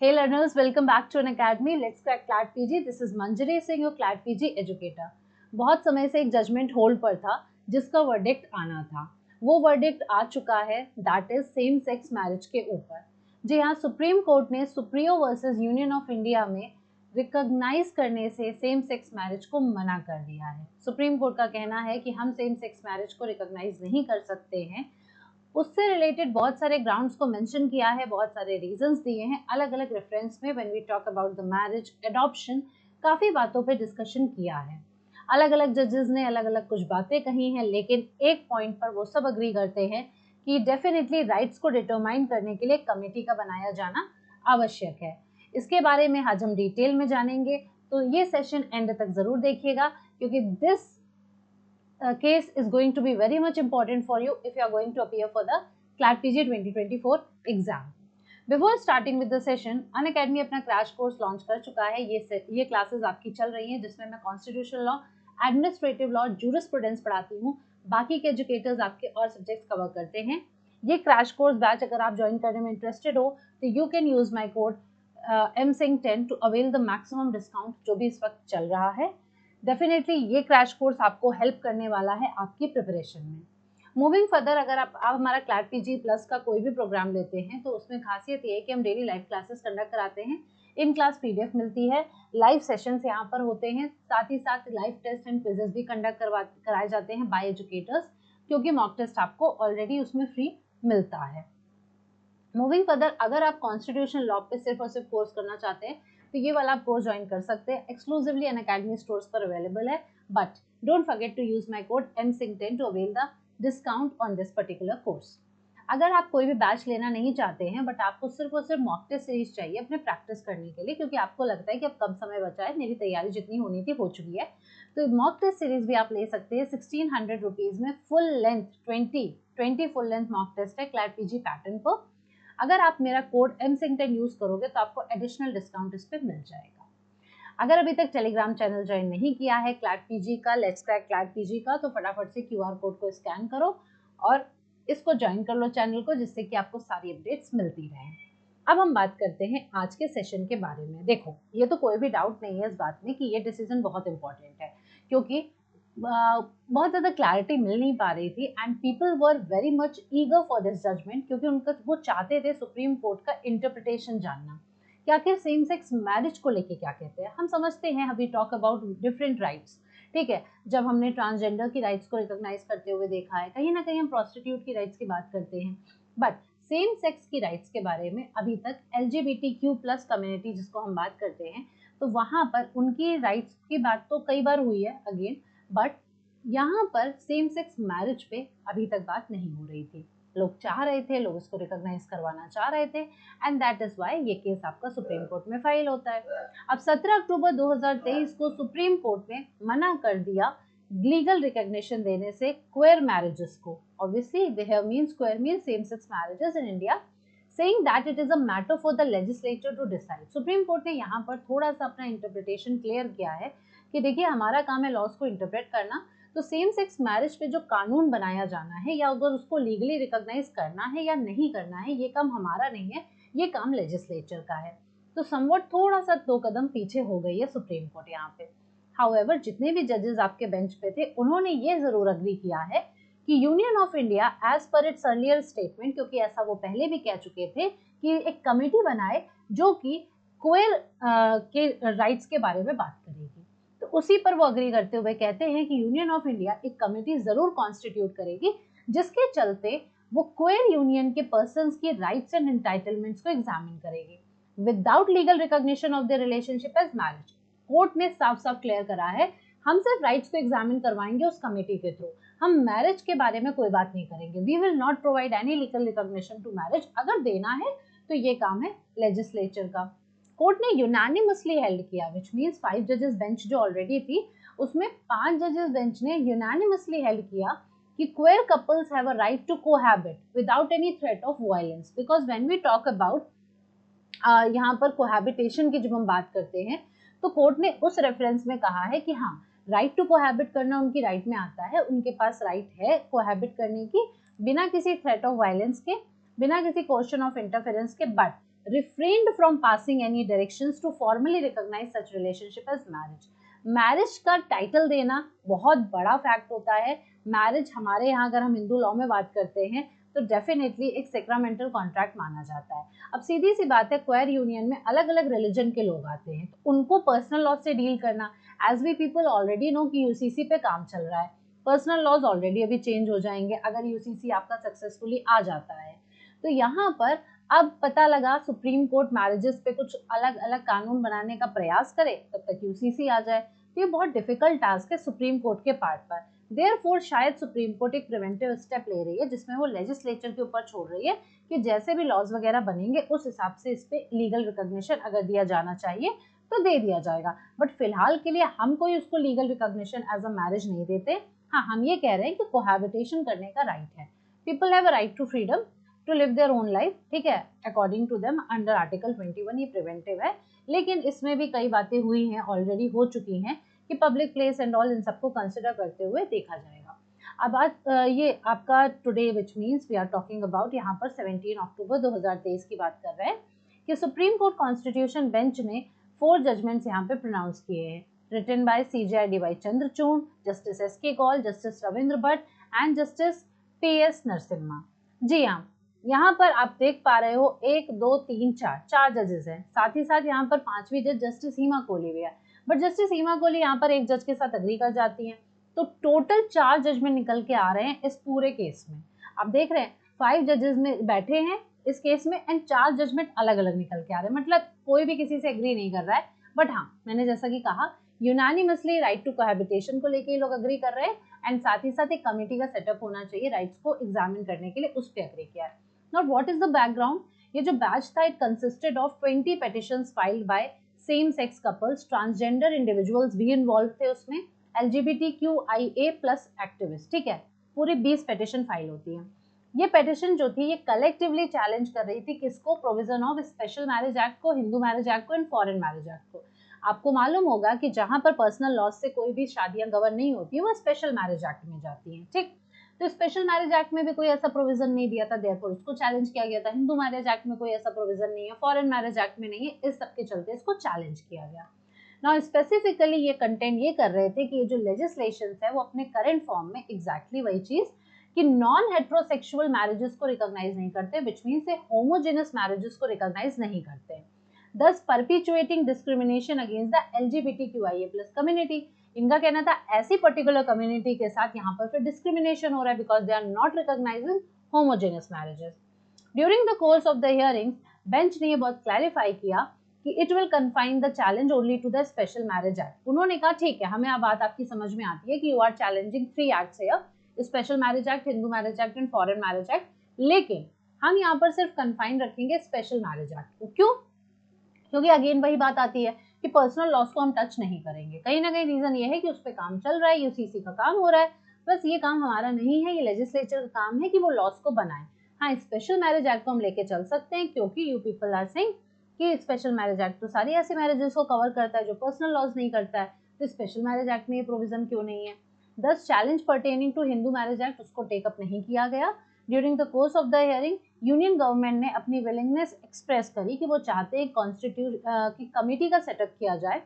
Hey learners, welcome back to an academy. Let's crack CLAT PG. This is Manjari Singh, your CLAT PG educator. बहुत समय से एक judgement hold पर था जिसका वर्डिक्ट आना था। वो वर्डिक्ट आ चुका है, that is same sex marriage के ऊपर। जी हाँ, सुप्रीम कोर्ट ने Supriyo versus union of India में रिकॉग्नाइज करने से सेम सेक्स मैरिज को मना कर दिया है। सुप्रीम कोर्ट का कहना है कि हम सेम सेक्स मैरिज को रिकॉग्नाइज नहीं कर सकते हैं। उससे रिलेटेड बहुत सारे ग्राउंड्स को मेंशन किया है, बहुत सारे रीजंस दिए हैं अलग अलग रेफरेंस में। When we talk about the marriage adoption, काफ़ी बातों पे डिस्कशन किया है। अलग अलग जजेस ने अलग अलग कुछ बातें कही हैं, लेकिन एक पॉइंट पर वो सब अग्री करते हैं कि डेफिनेटली राइट्स को डिटरमाइन करने के लिए कमेटी का बनाया जाना आवश्यक है। इसके बारे में आज हम डिटेल में जानेंगे, तो ये सेशन एंड तक जरूर देखिएगा क्योंकि this case is going to be very much important for you if you are going to appear for the CLAT PG 2024 exam. Before starting with the session, Unacademy अपना crash course launch कर चुका है। ये classes आपकी चल रही हैं जिसमें मैं constitutional law, administrative law, jurisprudence पढ़ाती हूँ। बाकी के एजुकेटर्स आपके और सब्जेक्ट्स कवर करते हैं। ये क्रैश कोर्स बैच अगर आप ज्वाइन करने में इंटरेस्टेड हो तो you can use my code MSING10 to avail the maximum discount जो भी इस वक्त चल रहा है। डेफिनेटली ये क्रैश कोर्स आपको हेल्प करने वाला है आपकी प्रिपरेशन में। मूविंग फर्दर, अगर आप हमारा CLAT PG प्लस का कोई भी प्रोग्राम लेते हैं तो उसमें खासियत ये है कि हम डेली लाइव क्लासेस कंडक्ट कराते हैं। इन क्लास PDF मिलती है, लाइव सेशंस यहाँ पर होते हैं, साथ ही साथ लाइव टेस्ट एंड क्विजेस भी कंडक्ट कराए जाते हैं बाय एजुकेटर्स, क्योंकि मॉक टेस्ट आपको ऑलरेडी उसमें फ्री मिलता है। मूविंग फर्दर, अगर आप कॉन्स्टिट्यूशन लॉ पे सिर्फ और सिर्फ कोर्स करना चाहते हैं तो ये वाला आप कोर्स ज्वाइन कर सकते हैं। एक्सक्लूसिवली अनअकैडमी स्टोर्स पर अवेलेबल है, but don't forget to use my code MSING10 to avail the discount on this particular course. अगर आप कोई भी बैच लेना नहीं चाहते हैं बट आपको सिर्फ और सिर्फ मॉक टेस्ट सीरीज चाहिए अपने प्रैक्टिस करने के लिए, क्योंकि आपको लगता है कि अब कम समय बचा है, मेरी तैयारी जितनी होनी थी हो चुकी है, तो मॉक टेस्ट सीरीज भी आप ले सकते हैं। 1600 रुपीज में full length 20 full length mock test है CLAT PG पैटर्न पर। अगर आप मेरा कोड MSING10 यूज करोगे तो आपको एडिशनल डिस्काउंट इस पर मिल जाएगा। अगर अभी तक टेलीग्राम चैनल ज्वाइन नहीं किया है CLAT PG का, लेट्स क्रैक CLAT PG का, तो फटाफट से QR कोड को स्कैन करो और इसको ज्वाइन कर लो चैनल को, जिससे कि आपको सारी अपडेट्स मिलती रहें। अब हम बात करते हैं आज के सेशन के बारे में। देखो, ये तो कोई भी डाउट नहीं है इस बात में कि ये डिसीजन बहुत इंपॉर्टेंट है, क्योंकि बहुत ज़्यादा क्लैरिटी मिल नहीं पा रही थी and people were very much eager for this judgement, क्योंकि उनका वो चाहते थे सुप्रीम कोर्ट का इंटरप्रिटेशन जानना कि आखिर सेम सेक्स मैरिज को लेके क्या कहते हैं। हम समझते हैं we talk about different rights, ठीक है। जब हमने ट्रांसजेंडर की राइट्स को रिकॉग्नाइज करते हुए देखा है, कहीं ना कहीं हम प्रोस्टिट्यूट की राइट्स की बात करते हैं, बट सेम सेक्स की राइट्स के बारे में अभी तक LGBTQ+ कम्युनिटी जिसको हम बात करते हैं, तो वहाँ पर उनकी राइट्स की बात तो कई बार हुई है अगेन, बट यहाँ पर सेम सेक्स मैरिज पे अभी तक बात नहीं हो रही थी। लोग चाह रहे थे, लोग इसको रिकॉग्नाइज करवाना चाह रहे थे एंड दैट इज वाई ये केस आपका सुप्रीम कोर्ट में फाइल होता है। अब 17 अक्टूबर 2023 को सुप्रीम कोर्ट ने मना कर दिया लीगल रिकॉग्निशन देने से क्वेयर मैरिजेस को। Obviously they have means queer means same sex marriages in India, saying that it is a matter for the legislature to decide। Supreme court ने यहाँ पर थोड़ा सा अपना इंटरप्रिटेशन क्लियर किया है कि देखिए, हमारा काम है लॉज को इंटरप्रेट करना, तो सेम सेक्स मैरिज पे जो कानून बनाया जाना है या अगर उसको लीगली रिकॉग्नाइज करना है या नहीं करना है, ये काम हमारा नहीं है, ये काम लेजिस्लेचर का है। तो समवट थोड़ा सा 2 कदम पीछे हो गई है सुप्रीम कोर्ट यहाँ पे। हाउएवर, जितने भी जजेस आपके बेंच पे थे उन्होंने ये जरूर अग्री किया है कि union of India as per its earlier statement, क्योंकि ऐसा वो पहले भी कह चुके थे कि एक कमेटी बनाए जो कि क्वेयर के राइट्स के बारे में बात करेगी, तो उसी पर वो अग्री करते हुए कहते हैं कि यूनियन ऑफ इंडिया एक कमेटी जरूर कॉन्स्टिट्यूट करेगी जिसके चलते वो क्वेयर यूनियन के पर्सन्स की राइट्स एंड एंटाइटलमेंट्स को एग्जामिन करेगी without legal recognition of the relationship as marriage. Court ने साफ साफ क्लियर करा है, हम सिर्फ राइट्स को एग्जामिन करवाएंगे उस कमेटी के थ्रू, हम मैरिज के बारे में कोई बात नहीं करेंगे। We will not provide any legal recognition to marriage. अगर देना है तो ये काम है लेजिस्लेचर का। कोर्ट ने यूनानिमसली हेल्ड किया, विच मीन्स 5 जजेस बेंच जो ऑलरेडी थी उसमें 5 जजेस बेंच ने यूनानिमसली हेल्ड किया कि queer couples have a right to cohabit without any threat of violence, because when we talk about यहाँ पर कोहैबिटेशन की जब हम बात करते हैं तो कोर्ट ने उस रेफरेंस में कहा है कि हाँ, राइट टू कोहैबिट करना उनकी राइट में आता है, उनके पास राइट है कोहैबिट करने की बिना किसी थ्रेट ऑफ वायलेंस के, बिना किसी क्वेश्चन ऑफ इंटरफेरेंस के, but refrained from passing any directions to formally recognize such relationship as marriage. Marriage का टाइटल देना बहुत बड़ा फैक्ट होता है। मैरिज हमारे यहाँ अगर हम हिंदू लॉ में बात करते हैं तो डेफिनेटली एक सेक्रामेंटल कॉन्ट्रैक्ट माना जाता है। अब सीधी सी बात है, क्वेयर यूनियन में अलग अलग रिलीजन के लोग आते हैं तो उनको पर्सनल लॉ से डील करना, as we people already know कि यूसीसी पे काम चल रहा है, पर्सनल लॉज ऑलरेडी अभी चेंज हो जाएंगे अगर यूसीसी आपका सक्सेसफुली आ जाता है। तो यहाँ पर अब पता लगा सुप्रीम कोर्ट मैरिजेस पे कुछ अलग अलग कानून बनाने का प्रयास करे तब तक यूसीसी आ जाए, तो ये बहुत डिफिकल्ट टास्क है सुप्रीम कोर्ट के पार्ट पर। देयरफॉर शायद सुप्रीम कोर्ट एक प्रिवेंटिव स्टेप ले रही है जिसमें वो लेजिस्लेचर के ऊपर छोड़ रही है कि जैसे भी लॉज वगैरह बनेंगे उस हिसाब से इस पे लीगल रिकॉग्निशन अगर दिया जाना चाहिए तो दे दिया जाएगा, बट फिलहाल के लिए हम कोई उसको legal recognition as a marriage नहीं देते। हाँ, हम ये कह रहे हैं कि कोहैबिटेशन करने का राइट है, people have a right to freedom to live their own life, ठीक है, according to them under article 21, ये प्रिवेंटिव है। लेकिन इसमें भी कई बातें हुई हैं, ऑलरेडी हो चुकी हैं कि public place and all in सबको कंसिडर करते हुए देखा जाएगा। अब आज ये आपका today which means we are talking about यहाँ पर 17 अक्टूबर 2023 की बात कर रहे हैं कि सुप्रीम कोर्ट कॉन्स्टिट्यूशन बेंच ने 4 जजमेंट्स यहाँ पे प्रोनाउंस किए हैं, written by CJI DY Chandrachud, justice SK Kaul, justice Ravindra Bhat and justice PS Narasimha. जी हाँ, यहाँ पर आप देख पा रहे हो 1 2 3 4 जजेस हैं, साथ ही साथ यहाँ पर 5वीं जज जस्टिस हिमा कोहली भी है, बट जस्टिस हिमा कोहली यहाँ पर एक जज के साथ अग्री कर जाती हैं, तो टोटल 4 जजमेंट निकल के आ रहे हैं इस पूरे केस में। आप देख रहे हैं 5 जजेस में बैठे हैं इस केस में एंड 4 जजमेंट अलग अलग निकल के आ रहे हैं, मतलब कोई भी किसी से एग्री नहीं कर रहा है। बट हाँ, मैंने जैसा कि कहा यूनानिमसली राइट टू कोहैबिटेशन को लेके लोग अग्री कर रहे हैं एंड साथ ही साथ एक कमेटी का सेटअप होना चाहिए राइट्स को एग्जामिन करने के लिए, उस पर अग्री किया है। Now what is the background? ये जो बैच था it consisted of 20 petitions filed by same sex couples, transgender individuals भी इन्वॉल्व थे उसमें, LGBTQIA+ एक्टिविस्ट, ठीक है, पूरी 20 पेटिशन फाइल होती है। ये पेटिशन जो थी ये कलेक्टिवली चैलेंज कर रही थी किसको, provision of special marriage act को, हिंदू मैरिज एक्ट को एंड फॉरेन मैरिज एक्ट को। आपको मालूम होगा कि जहां पर पर्सनल लॉ से कोई भी शादियां गवर्न नहीं होती वो स्पेशल मैरिज एक्ट में जाती हैं, ठीक। तो स्पेशल मैरिज एक्ट में भी कोई ऐसा प्रोविजन नहीं दिया था, देयरफॉर उसको चैलेंज किया गया था। हिंदू मैरिज एक्ट में कोई ऐसा प्रोविजन नहीं है, फॉरेन मैरिज एक्ट में नहीं है, इस सब के चलते इसको चैलेंज किया गया। नाउ स्पेसिफिकली ये कंटेंट ये कर रहे थे कि ये जो लेजिस्लेशन है वो अपने करंट फॉर्म में एग्जैक्टली वही चीज कि नॉन हेट्रोसेक्सुअल मैरिजेस को रिकॉग्नाइज नहीं करते, विच मीन से होमोजेनस मैरिजेस को रिकॉग्नाइज नहीं करते, thus perpetuating discrimination against the LGBTQIA+ community। इनका कहना था ऐसी पर्टिकुलर कम्युनिटी के साथ यहाँ पर फिर डिस्क्रिमिनेशन हो रहा है because they are not recognising homogenous marriages. During the course of the hearing bench ने ये बहुत क्लैरिफाई किया कि it will confine the challenge only to the special marriage act. उन्होंने कहा ठीक है, हमें अब बात आपकी समझ में आती है कि you are challenging 3 acts here, special marriage act, Hindu marriage act and foreign marriage act, लेकिन हम यहाँ पर सिर्फ कन्फाइन रखेंगे स्पेशल मैरिज एक्ट को। क्यों? क्योंकि अगेन वही बात आती है कि पर्सनल लॉस को हम टच नहीं करेंगे। कहीं ना कहीं रीजन ये है कि उस पर काम चल रहा है, यूसीसी का काम हो रहा है, बस ये काम हमारा नहीं है, ये लेजिस्लेचर का काम है कि वो लॉस को बनाए। हाँ, स्पेशल मैरिज एक्ट को हम लेके चल सकते हैं क्योंकि यू पीपल आर सेइंग कि स्पेशल मैरिज एक्ट तो सारी ऐसी मैरिजेस को कवर करता है जो पर्सनल लॉस नहीं करता है, तो स्पेशल मैरिज एक्ट में ये प्रोविजन क्यों नहीं है। This challenge pertaining to Hindu marriage act उसको टेकअप नहीं किया गया। During the course of the hearing union government ने अपनी विलिंगनेस एक्सप्रेस करी कि वो चाहते हैं की कमेटी का सेटअप किया जाए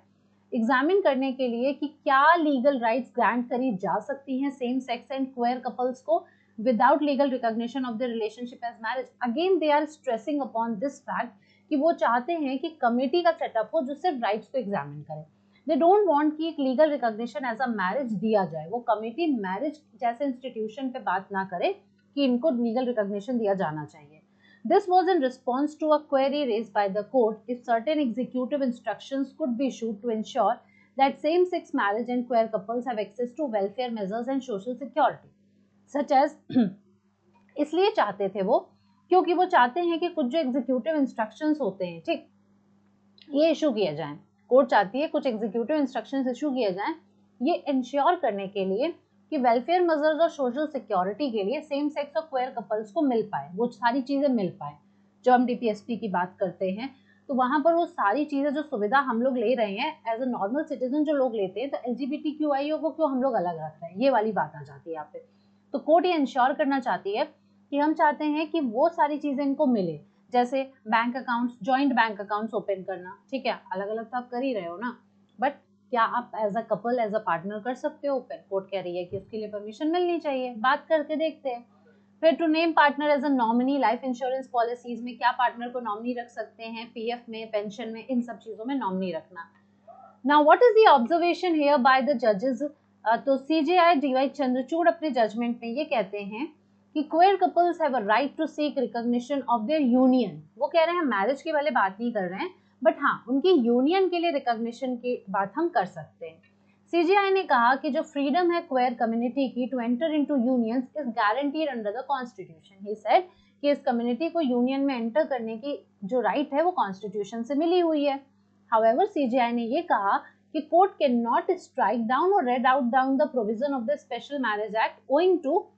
एग्जामिन करने के लिए कि क्या लीगल राइट्स ग्रांट करी जा सकती हैं same sex and queer couples को without legal recognition of the relationship as marriage. Again they are stressing upon this fact कि वो चाहते हैं कि कमेटी का सेटअप हो जो सिर्फ राइट्स को एग्जामिन करे। दे डोंट वांट कि एक legal recognition as a marriage दिया जाए, वो कमेटी मैरिज जैसे इंस्टीट्यूशन पे बात ना करे कि इनको लीगल रिकॉग्निशन दिया जाना चाहिए। This was in response to a query raised by the court if certain executive instructions could be issued to ensure that same-sex marriage and queer couples have access to welfare measures and social security, such as इसलिए चाहते थे वो क्योंकि वो चाहते हैं कि कुछ जो एग्जीक्यूटिव इंस्ट्रक्शंस होते हैं, ठीक, ये इशू किए जाएं। कोर्ट चाहती है कुछ एग्जीक्यूटिव इंस्ट्रक्शंस इशू किए जाएं ये इंश्योर करने के लिए कि वेलफेयर मेजर्स और सोशल सिक्योरिटी के लिए सेम सेक्स और क्वेयर कपल्स को मिल पाए, वो सारी चीजें मिल पाए। जब हम DPSP की बात करते हैं तो वहां पर वो सारी चीजें जो सुविधा हम लोग ले रहे हैं एज अ नॉर्मल सिटीजन जो लोग लेते हैं, तो LGBTQIA को क्यों हम लोग अलग रख रहे हैं, ये वाली बात आ जाती है यहाँ पे। तो कोर्ट ये इंश्योर करना चाहती है कि हम चाहते हैं कि वो सारी चीजें इनको मिले, जैसे bank accounts, joint bank accounts open करना, ठीक है, अलग अलग तो आप कर ही रहे हो ना, बट क्या आप as a couple, as a partner कर सकते हो ओपन? कोर्ट कह रही है कि उसके लिए परमिशन मिलनी चाहिए, बात करके देखते हैं। फिर to name partner as a nominee, life insurance policies में क्या पार्टनर को नॉमिनी रख सकते हैं, पीएफ में, पेंशन में, इन सब चीजों में नॉमिनी रखना। Now what is the observation here by the जजेस? तो सीजेआई डीवाई चंद्रचूड़ अपने जजमेंट में ये कहते हैं कि queer couples have a right to seek recognition of their union. वो कह रहे हैं मैरिज की वाले बात नहीं कर रहे हैं, बट हाँ, उनकी यूनियन के लिए रिकॉग्निशन की बात हम कर सकते हैं। सीजीआई ने कहा कि जो फ्रीडम है क्वेयर कम्युनिटी की to enter into unions is guaranteed under the constitution. He said कि इस कम्युनिटी को यूनियन में एंटर करने की जो राइट है वो कॉन्स्टिट्यूशन से मिली हुई है। हाउएवर सीजीआई ने ये कहा कि court can not strike down और read out down the provision of the special marriage act owing to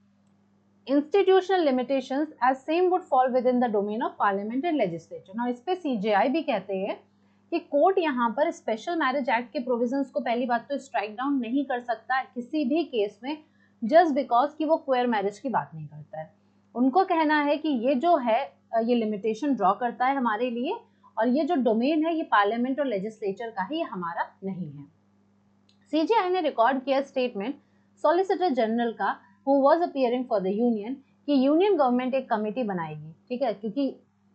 institutional limitations as same would fall within the domain of parliament and legislature। now इस पे CJI भी कहते हैं कि court यहाँ पर special marriage act के provisions को पहली बात तो स्ट्राइक डाउन नहीं कर सकता किसी भी केस में, जस्ट बिकॉज कि वो क्वेयर मैरिज की बात नहीं करता है। उनको कहना है कि ये जो है ये लिमिटेशन ड्रॉ करता है हमारे लिए, और ये जो डोमेन है ये पार्लियामेंट और लेजिस्लेचर का है, ये हमारा नहीं है। सीजीआई ने रिकॉर्ड किया स्टेटमेंट सॉलिसिटर जनरल का who was appearing for the union कि यूनियन गवर्नमेंट एक कमेटी बनाएगी, ठीक है, क्योंकि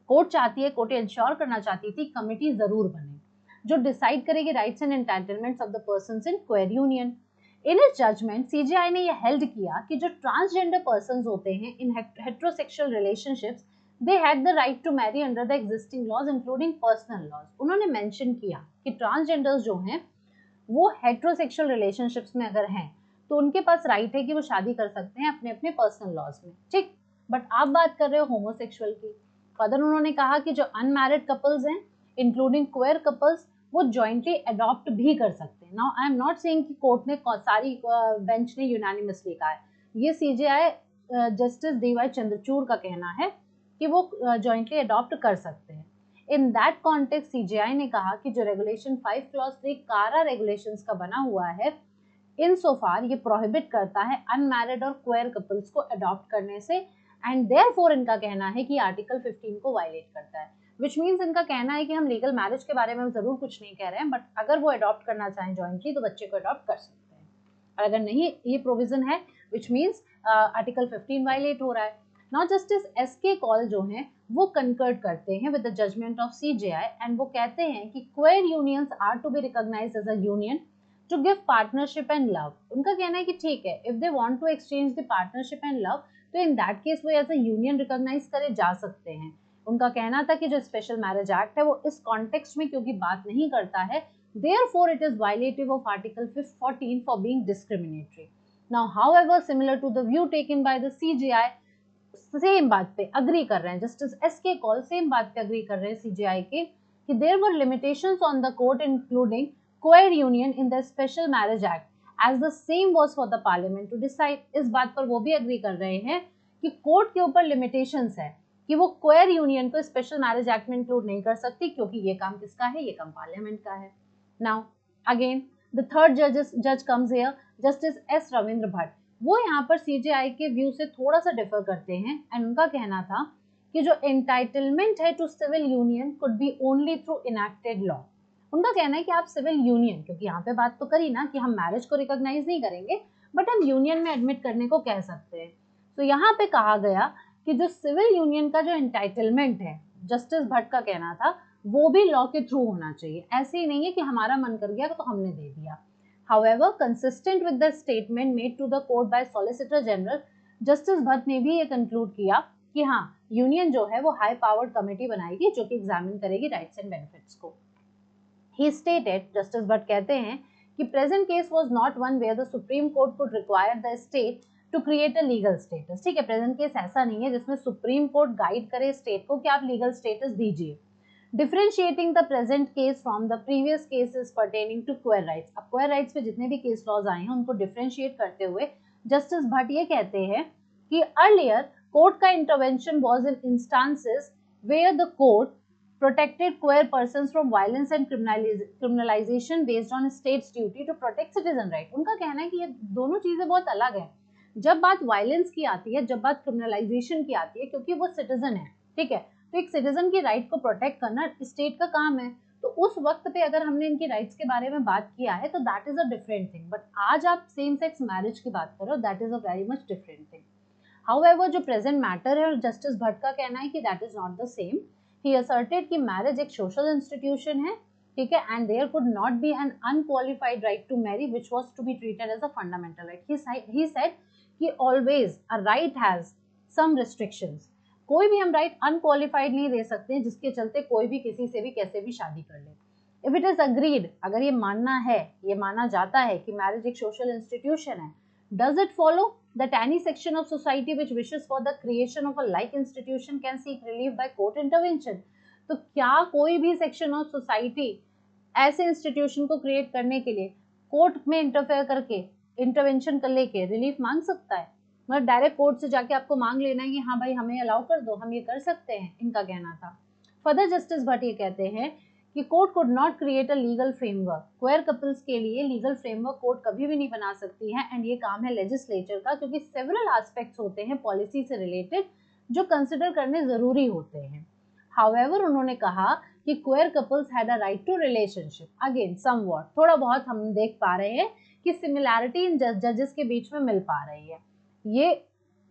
कोर्ट चाहती है, कोर्ट इंश्योर करना चाहती थी कमेटी जरूर बने जो डिसाइड करेगी rights and entitlements of the persons in queer union. In इस जजमेंट सीजीआई ने यह हेल्ड किया कि जो ट्रांसजेंडर पर्सन्स होते हैं in heterosexual relationships they had the right to marry under the existing laws including personal laws. उन्होंने mention किया कि ट्रांसजेंडर्स जो हैं वो हेट्रोसेक्सुअल रिलेशनशिप्स में अगर हैं तो उनके पास राइट है कि वो शादी कर सकते हैं अपने अपने पर्सनल लॉज में, ठीक। बट आप बात कर रहे हो होमोसेक्सुअल की। फर्दर उन्होंने कहा कि जो अनमैरिड कपल्स हैं इंक्लूडिंग क्वेयर कपल्स वो जॉइंटली अडॉप्ट भी कर सकते हैं। Now I am not saying कि कोर्ट ने सारी बेंच ने यूनानिमसली कहा है, ये सीजेआई जस्टिस डीवाई चंद्रचूड़ का कहना है कि वो जॉइंटली अडॉप्ट कर सकते हैं। इन दैट कॉन्टेक्स्ट सीजेआई ने कहा कि जो रेगुलेशन 5 क्लॉज 3 कारा रेगुलेशंस का बना हुआ है इन सो फार ये प्रोहिबिट करता है अनमैरिड और क्वेयर कपल्स को अडॉप्ट करने से, एंड देयरफॉर इनका कहना है कि आर्टिकल 15 को वायलेट करता है। विच मीन्स इनका कहना है कि हम लीगल मैरिज के बारे में जरूर कुछ नहीं कह रहे हैं, बट अगर वो अडॉप्ट करना चाहें जॉइंटली तो बच्चे को अडॉप्ट कर सकते हैं, और अगर नहीं ये प्रोविजन है विच मीन्स आर्टिकल 15 वायलेट हो रहा है। नाउ जस्टिस एसके कॉल जो हैं वो कंकर्ड करते हैं with the judgement of CJI and वो कहते हैं कि queer unions are to be recognised as a union to give partnership and love। उनका कहना है कि ठीक है, if they want to exchange the partnership and love तो in that case वो एज अ यूनियन रिकॉग्नाइज करे जा सकते हैं। उनका कहना था कि जो स्पेशल मैरिज एक्ट है वो इस कॉन्टेक्स्ट में क्योंकि बात नहीं करता है, therefore it is violative of article 14 for being discriminatory। now however similar to the view taken by the CJI, same बात पे अग्री कर रहे हैं जस्टिस एसके कॉल, सेम बात पे अग्री कर रहे हैं सीजीआई के कि there were limitations on the court including queer union in the special marriage act as the same was for the parliament to decide। इस बात पर वो भी एग्री कर रहे हैं कि कोर्ट के ऊपर लिमिटेशंस है कि वो क्वेयर यूनियन को स्पेशल मैरिज एक्ट में इंक्लूड नहीं कर सकती क्योंकि ये काम किसका है, ये काम पार्लियामेंट का है। नाउ अगेन द थर्ड जज comes here justice S Ravindra Bhatt. वो यहाँ पर सीजेआई के व्यू से थोड़ा सा डिफर करते हैं एंड उनका कहना था कि जो एंटाइटलमेंट है to civil union could be only through enacted law. उनका कहना है कि आप सिविल यूनियन, क्योंकि यहाँ पे बात तो करी ना कि हम मैरिज को रिकॉग्नाइज नहीं करेंगे बट हम यूनियन में एडमिट करने को कह सकते हैं। तो यहाँ पे कहा गया कि जो सिविल यूनियन का जो एंटाइटलमेंट है, जस्टिस भट्ट का कहना था वो भी लॉ के थ्रू होना चाहिए, ऐसे ही नहीं है कि हमारा मन कर गया तो हमने दे दिया। However, consistent with the statement made to the court by Solicitor General, justice Bhat ने भी ये कंक्लूड किया कि हाँ यूनियन जो है वो हाई पावर्ड कमेटी बनाएगी जो कि एग्जामिन करेगी राइट्स एंड बेनिफिट्स को। He stated, जस्टिस भट्ट कहते हैं कि present case was not one where the Supreme Court could require the state to create a legal status। ठीक है, प्रेजेंट केस ऐसा नहीं है जिसमें सुप्रीम कोर्ट गाइड करे स्टेट को कि आप लीगल स्टेटस दीजिए। Differentiating the present case from the previous cases pertaining to queer rights। अब queer rights पे जितने भी केस लॉज आए हैं उनको डिफरेंशिएट करते हुए जस्टिस भट्ट ये कहते हैं कि अर्लियर कोर्ट का intervention was in instances where the court protected queer persons from violence and criminalization based on state's duty to protect citizen right। उनका कहना है कि ये दोनों चीजें बहुत अलग है। जब बात वायलेंस की आती है, जब बात क्रिमिनलाइजेशन की आती है, क्योंकि वो सिटीजन है, ठीक है, तो एक सिटीजन की राइट को प्रोटेक्ट करना स्टेट का काम है। तो उस वक्त पे अगर हमने इनकी राइट्स के बारे में बात किया है तो that is a different thing, but आज आप सेम सेक्स मैरिज की बात करो, that is a very much different thing. However जो प्रेजेंट मैटर है, जस्टिस भट्ट का कहना है कि that is not the same. He asserted कि मैरिज एक सोशल इंस्टीट्यूशन है, ठीक है, and there could not be an unqualified right to marry which was to be treated as a fundamental right. He said कि always a right has some restrictions. कोई भी हम right unqualified नहीं दे सकते हैं जिसके चलते कोई भी किसी से भी कैसे भी शादी कर ले। इफ इट इज अग्रीड, अगर ये मानना है, ये माना जाता है कि मैरिज एक सोशल इंस्टीट्यूशन है, does it follow that any section of society which wishes for the creation of a like institution can seek relief by court intervention? तो क्या कोई भी सेक्शन ऑफ सोसाइटी ऐसे इंस्टीट्यूशन को क्रिएट करने के लिए कोर्ट में इंटरफेयर करके, इंटरवेंशन कर लेके रिलीफ मांग सकता है? मतलब डायरेक्ट कोर्ट से जाके आपको मांग लेना है कि हाँ भाई हमें अलाउ कर दो, हम ये कर सकते हैं, इनका कहना था। फर्दर जस्टिस भट्ट ये कहते हैं कि court could not create a legal framework. Queer couples के लिए लीगल फ्रेमवर्क कोर्ट कभी भी नहीं बना सकती है, एंड ये काम है लेजिस्लेचर का, क्योंकि सेवरल एस्पेक्ट्स होते हैं पॉलिसी से रिलेटेड जो कंसिडर करने जरूरी होते हैं। हाउएवर उन्होंने कहा कि queer couples had a right to relationship. Again somewhat, थोड़ा बहुत हम देख पा रहे हैं कि सिमिलैरिटी इन जजेस के बीच में मिल पा रही है। ये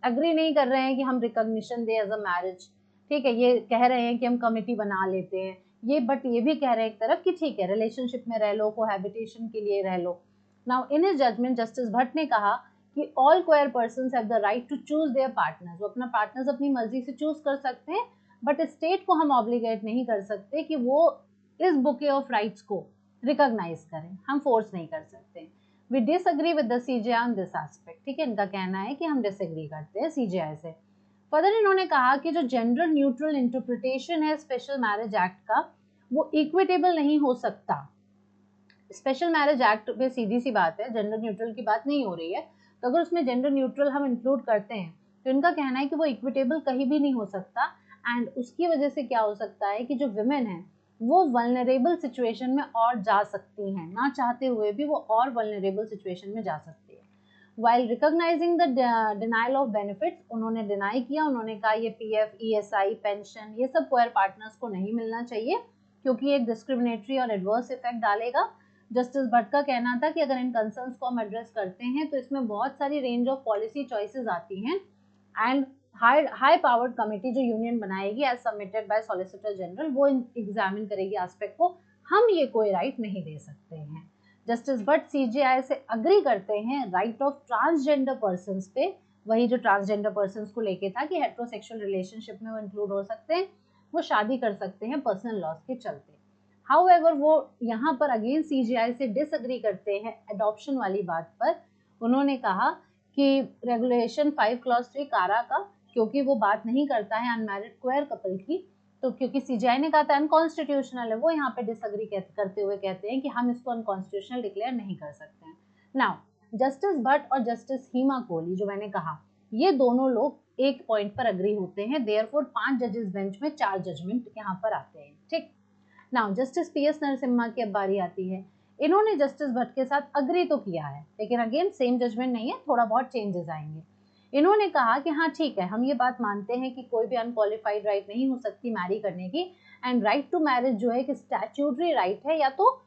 अग्री नहीं कर रहे हैं कि हम रिकॉग्निशन दे एज अ मैरिज, ठीक है, ये कह रहे हैं कि हम कमिटी बना लेते हैं ये, बट ये भी कह रहे हैं एक तरफ कि ठीक है रिलेशनशिप में रह लो, कोहैबिटेशन के लिए रह लो। Now in his judgment justice Bhat ने कहा कि all queer persons have the right to choose their partners. वो अपना पार्टनर्स अपनी मर्जी से चूज कर सकते हैं, बट स्टेट को हम ऑब्लिगेट नहीं कर सकते कि वो इस बुके ऑफ राइट्स को रिकॉग्नाइज करें, हम फोर्स नहीं कर सकते। We disagree with the CJI on this aspect, ठीक है, इनका कहना है कि हम डिसएग्री करते हैं सीजेआई से। फर्दर इन्होंने कहा कि जो जेंडर न्यूट्रल इंटरप्रिटेशन है स्पेशल मैरिज एक्ट का, वो इक्विटेबल नहीं हो सकता। स्पेशल मैरिज एक्ट में सीधी सी बात है, जेंडर न्यूट्रल की बात नहीं हो रही है, तो अगर उसमें जेंडर न्यूट्रल हम इंक्लूड करते हैं तो इनका कहना है कि वो इक्विटेबल कहीं भी नहीं हो सकता, एंड उसकी वजह से क्या हो सकता है कि जो विमेन है वो वल्नरेबल सिचुएशन में और जा सकती हैं, ना चाहते हुए भी वो और वल्नरेबल सिचुएशन में जा सकती है। While recognizing the denial of benefits, उन्होंने डिनाई किया, उन्होंने कहा ये पीएफ, ईएसआई, पेंशन, ये सब क्वेयर पार्टनर्स को नहीं मिलना चाहिए क्योंकि एक डिस्क्रिमिनेटरी और एडवर्स इफेक्ट डालेगा। जस्टिस भट्ट का कहना था कि अगर इन कंसर्न्स को हम एड्रेस करते हैं तो इसमें बहुत सारी रेंज ऑफ पॉलिसी चॉइसेस आती हैं, एंड हाई पावर्ड कमेटी जो यूनियन बनाएगी as submitted by solicitor general, वो एग्जामिन करेगी एस्पेक्ट को, हम ये कोई राइट नहीं दे सकते हैं। जस्टिस भट्ट सीजेआई से अग्री करते हैं राइट ऑफ ट्रांसजेंडर पर्सन्स पे, वही जो ट्रांसजेंडर पर्सन्स को लेके था कि हेट्रोसेक्सुअल रिलेशनशिप में वो इंक्लूड हो सकते हैं, वो शादी कर सकते हैं पर्सनल लॉस के चलते। हाउएवर वो यहाँ पर अगेन सीजेआई से डिसएग्री करते हैं एडॉप्शन वाली बात पर। उन्होंने कहा कि रेगुलेशन 5 क्लॉज 3 कारा का, क्योंकि वो बात नहीं करता है अनमैरिड क्वेयर कपल की, तो क्योंकि सीजेआई ने कहा था अनकॉन्स्टिट्यूशनल है, वो यहाँ पे डिसएग्री करते हुए कहते हैं कि हम इसको अनकॉन्स्टिट्यूशनल डिक्लेयर नहीं कर सकते हैं। नाउ जस्टिस भट्ट और जस्टिस हिमा कोहली जो मैंने कहा, ये दोनों लोग एक पॉइंट पर अग्री होते हैं, देयरफॉर 5 जजेस बेंच में 4 जजमेंट यहाँ पर आते हैं, ठीक। नाउ जस्टिस पीएस नरसिम्हा की अब बारी आती है। इन्होंने जस्टिस भट्ट के साथ अग्री तो किया है, लेकिन अगेन सेम जजमेंट नहीं है, थोड़ा बहुत चेंजेस आएंगे। इन्होंने कहा कि हाँ ठीक है, हम ये बात मानते हैं कि कोई भी अनक्वालिफाइड राइट नहीं हो सकती मैरी करने की, एंड राइट टू मैरिज जो है कि स्टैट्यूटरी राइट है, या तो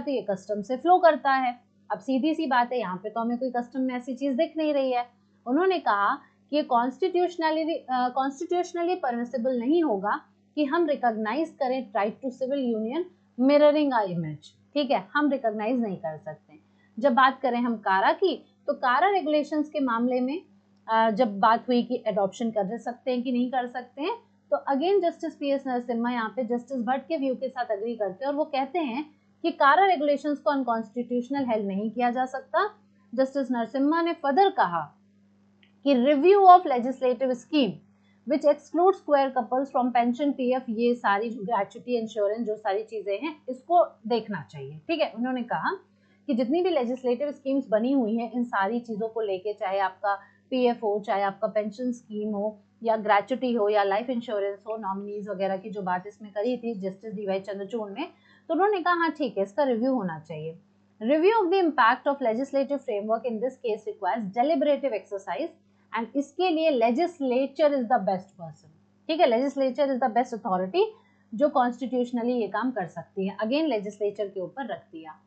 ये कस्टम से फ्लो करता है। अब सीधी सी बात है, यहाँ पे तो हमें कोई कस्टम में ऐसी चीज दिख नहीं रही है। उन्होंने कहा कि ये कॉन्स्टिट्यूशनली परमिसिबल नहीं होगा कि हम रिकॉग्नाइज करें right to civil union mirroring a image, ठीक है, हम रिकॉग्नाइज नहीं कर सकते। जब बात करें हम कारा की, तो कारा रेगुलेशंस के मामले में जब बात हुई कि एडॉप्शन कर सकते हैं कि नहीं कर सकते हैं, तो अगेन जस्टिस पीएस नरसिम्हा यहाँ पे जस्टिस भट्ट के व्यू के साथ अग्री करते हैं, और वो कहते हैं कि कारा रेगुलेशंस को अनकॉन्स्टिट्यूशनल हेल्ड नहीं किया जा सकता। जस्टिस नरसिम्हा ने फर्दर कहा कि review of legislative scheme which exclude square couples from pension, PF, ये सारी ग्रेचुटी, इंश्योरेंस, जो सारी चीजें हैं इसको देखना चाहिए, ठीक है। उन्होंने कहा कि जितनी भी लेजिस्लेटिव स्कीम्स बनी हुई हैं इन सारी चीजों को लेके, चाहे आपका पीएफ हो, चाहे आपका पेंशन स्कीम हो, या ग्रेचुटी हो, या लाइफ इंश्योरेंस हो, नॉमिनीज वगैरह की जो बात इसमें करी थी जस्टिस डीवाई चंद्रचूड़ ने, तो उन्होंने कहा हाँ ठीक है, इसका रिव्यू होना चाहिए। Review of the impact of legislative framework in this case requires deliberative exercise and इसके लिए legislature is the best person, ठीक है, legislature is the best authority जो कॉन्स्टिट्यूशनली ये काम कर सकती है। अगेन लेजिस्लेचर के ऊपर रख दिया।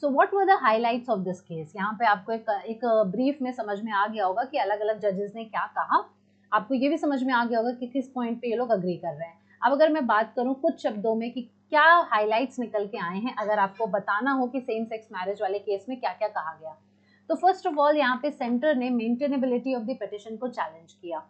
So what were the highlights of this case, यहाँ पे आपको एक ब्रीफ में समझ में आ गया होगा कि अलग अलग जजेस ने क्या कहा, आपको ये भी समझ में आ गया होगा कि किस पॉइंट पे ये लोग अग्री कर रहे हैं। अब अगर मैं बात करूं कुछ शब्दों में कि क्या हाइलाइट्स निकल के आए हैं, अगर आपको बताना हो कि सेम सेक्स मैरिज वाले केस में क्या क्या कहा गया, तो फर्स्ट ऑफ ऑल यहाँ पे सेंटर ने मेंटेनेबिलिटी ऑफ द पिटिशन को चैलेंज किया।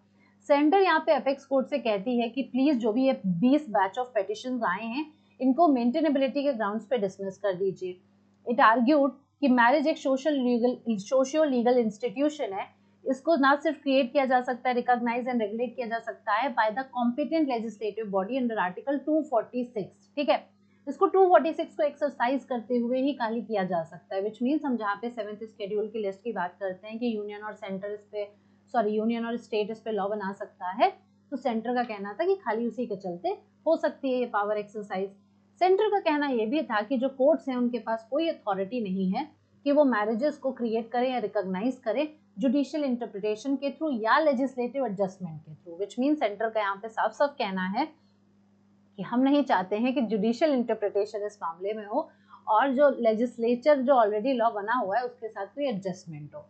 सेंटर यहाँ पे अपेक्स कोर्ट से कहती है कि प्लीज जो भी ये 20 बैच ऑफ पिटिशंस आए हैं इनको मेंटेनेबिलिटी के ग्राउंड्स पे डिसमिस कर दीजिए। इट आर्ग्यूड कि मैरिज एक सोशियो लीगल इंस्टीट्यूशन है, इसको ना सिर्फ क्रिएट किया जा सकता है, रिकॉग्नाइज एंड रेगुलेट किया जा सकता है by the competent legislative body under article 246, ठीक है, इसको 246 को एक्सरसाइज करते हुए ही खाली किया जा सकता है। विच मीन्स हम जहाँ पे 7th शेड्यूल की लिस्ट की बात करते हैं कि यूनियन और सेंटर इस पे यूनियन और स्टेट इस पे लॉ बना सकता है, तो सेंटर का कहना था कि खाली उसी के चलते हो सकती है ये पावर एक्सरसाइज। सेंटर का कहना ये भी था कि जो कोर्ट्स हैं उनके पास कोई अथॉरिटी नहीं है कि वो मैरिजेस को क्रिएट करें या रिकॉग्नाइज करें जुडिशियल इंटरप्रिटेशन के थ्रू या लेजिस्लेटिव एडजस्टमेंट के थ्रू। विच मीन सेंटर का यहाँ पे साफ साफ कहना है कि हम नहीं चाहते हैं कि जुडिशियल इंटरप्रिटेशन इस मामले में हो और जो लेजिस्लेचर जो ऑलरेडी लॉ बना हुआ है उसके साथ कोई एडजस्टमेंट हो।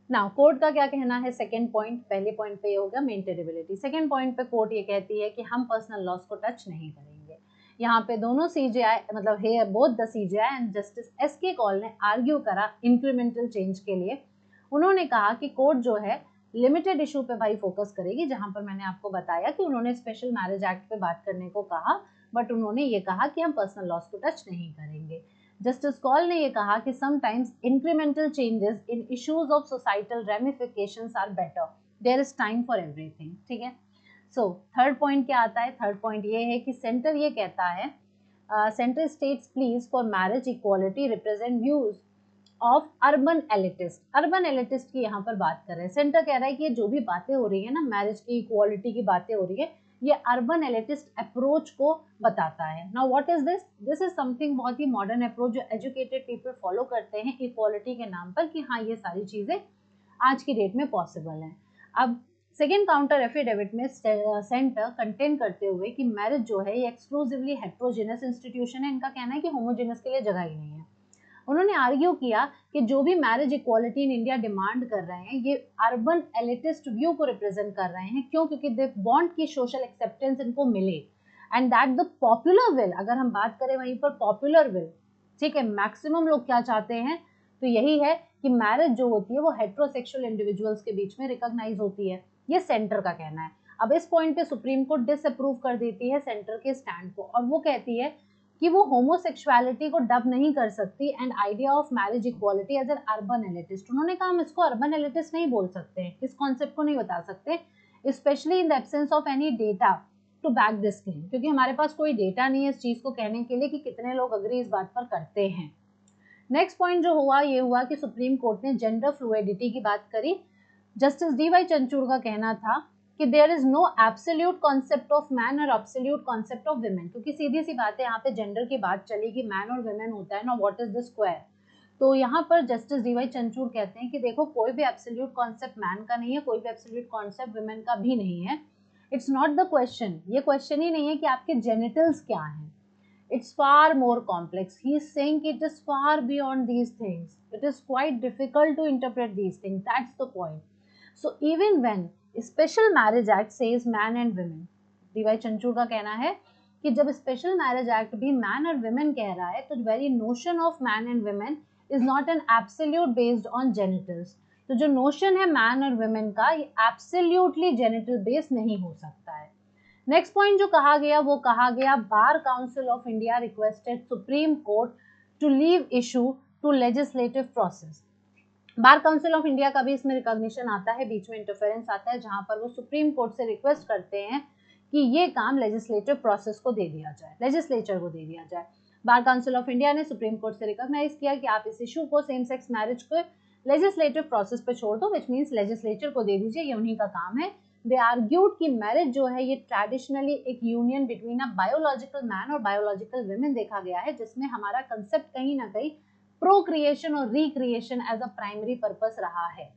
नाउ कोर्ट का क्या कहना है, सेकंड पॉइंट, पहले पॉइंट पे ये होगा मेंटेनेबिलिटी, सेकंड पॉइंट पे कोर्ट ये कहती है कि हम पर्सनल लॉस को टच नहीं करेंगे। यहाँ पे दोनों सीजेआई मतलब है both the CJI and justice SK Kaul ने आर्ग्यू करा इंक्रीमेंटल चेंज के लिए। उन्होंने कहा कि कोर्ट जो है लिमिटेड इशू पे भाई फोकस करेगी, जहां पर मैंने आपको बताया कि उन्होंने स्पेशल मैरिज एक्ट पे बात करने को कहा, बट उन्होंने ये कहा कि हम पर्सनल लॉस को टच नहीं करेंगे। जस्टिस कौल ने ये कहा कि sometimes incremental changes in issues of societal ramifications are better, there is time for everything, ठीक है। सो थर्ड पॉइंट क्या आता है, थर्ड पॉइंट ये है कि सेंटर ये कहता है centre states please for marriage equality represent views of urban elitist. Urban elitist की यहाँ पर बात कर रहे हैं। सेंटर कह रहा है कि ये जो भी बातें हो रही है ना, मैरिज की इक्वालिटी की बातें हो रही है, ये अर्बन एलिटिस्ट अप्रोच को बताता है। Now what is this, this is something बहुत ही मॉडर्न अप्रोच जो एजुकेटेड पीपल फॉलो करते हैं इक्वालिटी के नाम पर कि हाँ ये सारी चीजें आज की डेट में पॉसिबल है। अब सेकेंड काउंटर एफिडेविट में सेंटर कंटेन करते हुए कि मैरिज जो है ये एक्सक्लूसिवली हेट्रोजेनस इंस्टीट्यूशन है, इनका कहना है कि होमोजेनस के लिए जगह ही नहीं है। उन्होंने आर्ग्यू किया कि जो भी marriage equality in India demand कर रहे हैं ये अर्बन एलिटिस्ट व्यू को रिप्रेजेंट कर रहे हैं। क्यों? क्योंकि दे वांट की सोशल एक्सेप्टेंस इनको मिले and that the popular will, अगर हम बात करें वहीं पर पॉपुलर विल, ठीक है, मैक्सिमम लोग क्या चाहते हैं, तो यही है कि मैरिज जो होती है वो हेट्रोसेक्सुअल इंडिविजुअल्स के बीच में रिकॉग्नाइज होती है। ये सेंटर का कहना है। अब इस पॉइंट पे सुप्रीम कोर्ट डिसअप्रूव कर देती है सेंटर के स्टैंड को और वो कहती है कि वो होमोसेक्सुअलिटी को डब नहीं कर सकती and idea of marriage equality as an urban elitist. उन्होंने कहा हम इसको अर्बन एलिटिस्ट नहीं बोल सकते, इस कॉन्सेप्ट को नहीं बता सकते, specially in the absence of any data to back this claim, क्योंकि हमारे पास कोई डेटा नहीं है इस चीज को कहने के लिए कि कितने लोग अग्री इस बात पर करते हैं। नेक्स्ट पॉइंट जो हुआ ये हुआ कि सुप्रीम कोर्ट ने जेंडर फ्लूइडिटी की बात करी। जस्टिस डीवाई चंद्रचूड़ का कहना था कि there is no absolute concept of man और एब्सोल्यूट कॉन्सेप्ट ऑफ विमेन, क्योंकि सीधी सी बात है यहाँ पे जेंडर की बात चली कि मैन और विमेन होता है ना, व्हाट इज द स्क्वायर। तो यहाँ पर जस्टिस डीवाई चंद्रचूड़ कहते हैं कि देखो कोई भी एब्सोल्यूट कॉन्सेप्ट मैन का नहीं है, कोई भी एब्सोल्यूट कॉन्सेप्ट विमेन का भी नहीं है। इट्स नॉट द क्वेश्चन, ये क्वेश्चन ही नहीं है कि आपके जेनिटल्स क्या हैं, it's far more complex. He is saying it is far beyond these things. It is quite difficult to interpret these things. That's the point. So even when Special Marriage Act says man and women, DY Chandrachud का कहना है कि जब special marriage act भी man और women कह रहा है तो very notion of man and women is not an absolute based on genitals. तो जो नोशन है मैन और विमेन का ये एब्सोल्यूटली जेनिटल बेस्ड नहीं हो सकता है। नेक्स्ट पॉइंट जो कहा गया वो कहा गया bar council of India requested supreme court to leave issue to legislative process. Bar council of India का भी इसमें रिकॉग्निशन आता है, बीच में इंटरफेरेंस आता है, जहां पर वो सुप्रीम कोर्ट से रिक्वेस्ट करते हैं कि ये काम लेजिस्लेटिव प्रोसेस को दे दिया जाए, लेजिस्लेचर को दे दिया जाए। बार काउंसिल ऑफ इंडिया ने सुप्रीम कोर्ट से रिकॉग्नाइज किया कि आप इस इशू को सेम सेक्स मैरिज को लेजिस्लेटिव प्रोसेस पे छोड़ दो, विच मीन्स लेजिस्लेचर को दे दीजिए, ये उन्हीं का काम है। दे आर्ग्यूड कि मैरिज जो है ये ट्रेडिशनली एक union between a biological man और बायोलॉजिकल विमेन देखा गया है, जिसमें हमारा कंसेप्ट कहीं ना कहीं प्रोक्रिएशन और recreation as a primary purpose रहा है।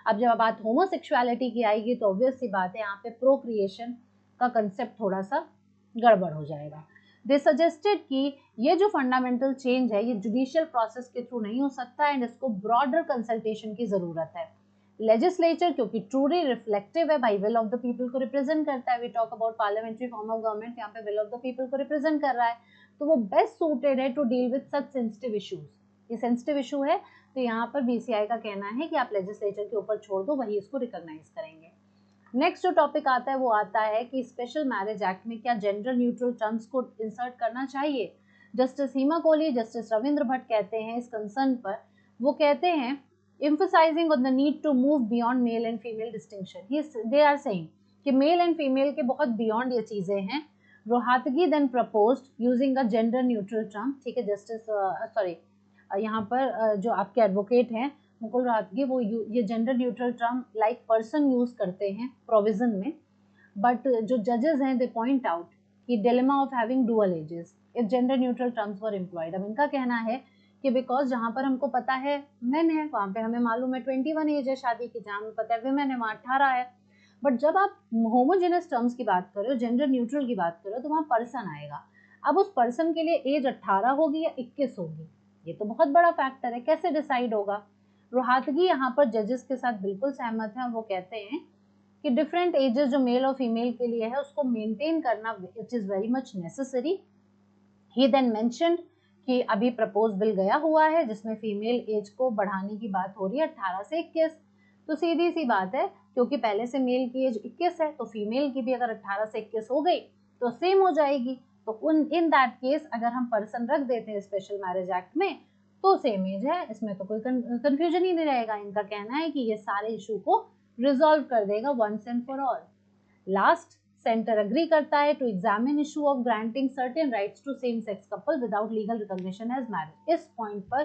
अब जब बात होमोसेक्सुअलिटी की आएगी तो ऑब्वियस सी बात है यहाँ पे प्रोक्रिएशन का कंसेप्ट थोड़ा सा गड़बड़ हो जाएगा। दे सजेस्टेड कि ये जो फंडामेंटल चेंज है ये जुडिशियल प्रोसेस के थ्रू नहीं हो सकता एंड इसको ब्रॉडर कंसल्टेशन की जरूरत है। लेजिस्लेचर क्योंकि ट्रूली रिफ्लेक्टिव है, by will of the people को रिप्रेजेंट करता है, we talk about parliamentary form of government, यहाँ पे विल ऑफ द पीपल को रिप्रेजेंट कर रहा है, तो वो बेस्ट सूटेड है to deal with such sensitive issues. ये सेंसिटिव इशू है तो यहाँ पर बीसीआई का कहना है कि आप लेजिस्लेचर के ऊपर छोड़ दो, वही इसको रिकॉग्नाइज करेंगे। नेक्स्ट जो टॉपिक आता है वो आता है कि स्पेशल मैरिज एक्ट में क्या जेंडर न्यूट्रल टर्म्स को इंसर्ट करना चाहिए। जस्टिस हिमा कोहली, जस्टिस रविंद्र भट्ट कहते हैं इस कंसर्न पर, वो कहते हैं emphasizing on the need to move beyond male and female distinction. They are saying कि मेल एंड फीमेल के बहुत बियॉन्ड ये चीजें हैं। Rohatgi then proposed using a gender neutral term, ठीक है, जस्टिस सॉरी यहाँ पर जो आपके एडवोकेट हैं मुकुल रोहतगी, वो ये gender neutral term like person use करते हैं प्रोविजन में, बट जो जजेस हैं दे पॉइंट आउट कि dilemma of having dual ages if gender neutral terms were employed. अब इनका कहना है कि बिकॉज जहाँ पर हमको पता है मेन है वहाँ पे हमें मालूम है 21 एज है शादी की, जहाँ हमें पता है विमेन है वहाँ 18 है, बट जब आप होमोजेनस टर्म्स की बात करो, जेंडर न्यूट्रल की बात करो, तो वहाँ पर्सन आएगा। अब उस पर्सन के लिए एज 18 होगी या 21 होगी, ये तो बहुत बड़ा फैक्टर है, कैसे डिसाइड होगा। रोहतगी यहाँ पर जजेस के साथ बिल्कुल सहमत है और वो कहते हैं कि डिफरेंट एजेस जो मेल और फीमेल के लिए है उसको मेंटेन करना it is very much necessary. He then mentioned कि अभी प्रपोज बिल गया हुआ है जिसमें फीमेल एज को बढ़ाने की बात हो रही है 18 से 21, तो सीधी सी बात है क्योंकि पहले से मेल की एज 21 है तो फीमेल की भी अगर 18 से 21 हो गई तो सेम हो जाएगी। तो इन दैट केस अगर हम पर्सन रख देते हैं स्पेशल मैरिज एक्ट में तो सेम एज है, इसमें तो कोई कंफ्यूजन ही नहीं रहेगा। इनका कहना है कि ये सारे इशू को रिजॉल्व कर देगा once and for all. Last, centre agree करता है to examine issue of granting certain rights to same sex couple without legal recognition as marriage. इस पॉइंट पर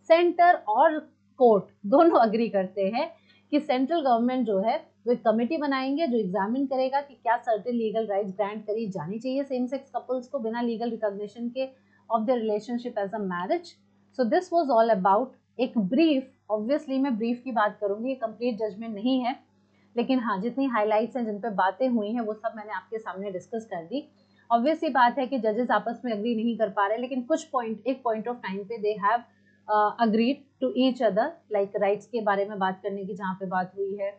सेंटर और कोर्ट दोनों अग्री करते हैं कि सेंट्रल गवर्नमेंट जो है वो एक कमेटी बनाएंगे जो एग्जामिन करेगा कि क्या सर्टेन लीगल राइट्स ग्रांट करी जानी चाहिए सेम सेक्स कपल्स को बिना लीगल रिकॉग्निशन के of the relationship as a marriage. So this was all about एक ब्रीफ, ऑब्वियसली मैं ब्रीफ की बात करूंगी, ये कंप्लीट जजमेंट नहीं है, लेकिन हाँ जितनी हाइलाइट्स हैं जिन पे बातें हुई हैं वो सब मैंने आपके सामने डिस्कस कर दी। ऑब्वियस ही बात है कि जजेस आपस में अग्री नहीं कर पा रहे, लेकिन कुछ पॉइंट एक पॉइंट ऑफ टाइम पे they have agreed to each other, like rights के बारे में बात करने की जहाँ पे बात हुई है,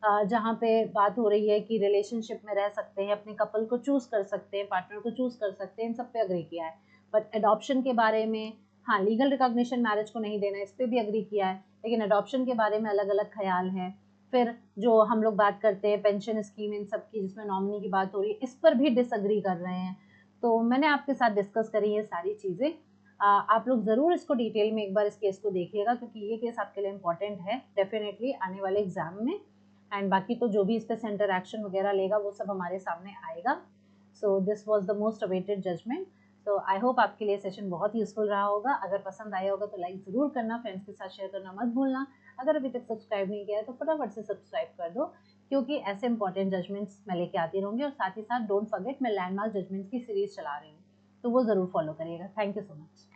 जहाँ पे बात हो रही है कि रिलेशनशिप में रह सकते हैं, अपने कपल को चूज कर सकते हैं, पार्टनर को चूज कर सकते हैं, इन सब पे अग्री किया है। बट एडॉप्शन के बारे में, हाँ लीगल रिकॉग्निशन मैरिज को नहीं देना इस पर भी अग्री किया है, लेकिन एडॉप्शन के बारे में अलग अलग ख्याल है। फिर जो हम लोग बात करते हैं पेंशन स्कीम इन सब की जिसमें नॉमिनी की बात हो रही है, इस पर भी डिसअग्री कर रहे हैं। तो मैंने आपके साथ डिस्कस करी ये सारी चीज़ें। आप लोग ज़रूर इसको डिटेल में एक बार इस केस को देखिएगा क्योंकि ये केस आपके लिए इम्पोर्टेंट है डेफिनेटली आने वाले एग्जाम में। एंड बाकी तो जो भी इस पर सेंटर एक्शन वगैरह लेगा वो सब हमारे सामने आएगा। So this was the most awaited judgement. तो आई होप आपके लिए सेशन बहुत यूजफुल रहा होगा। अगर पसंद आया होगा तो लाइक ज़रूर करना, फ्रेंड्स के साथ शेयर करना मत भूलना। अगर अभी तक सब्सक्राइब नहीं किया है तो फटाफट से सब्सक्राइब कर दो क्योंकि ऐसे इंपॉर्टेंट जजमेंट्स मैं लेके आती रहूँगी। और साथ ही साथ डोंट फॉरगेट मैं लैंडमार्क जजमेंट्स की सीरीज चला रही हूँ, तो वो ज़रूर फॉलो करिएगा। Thank you so much.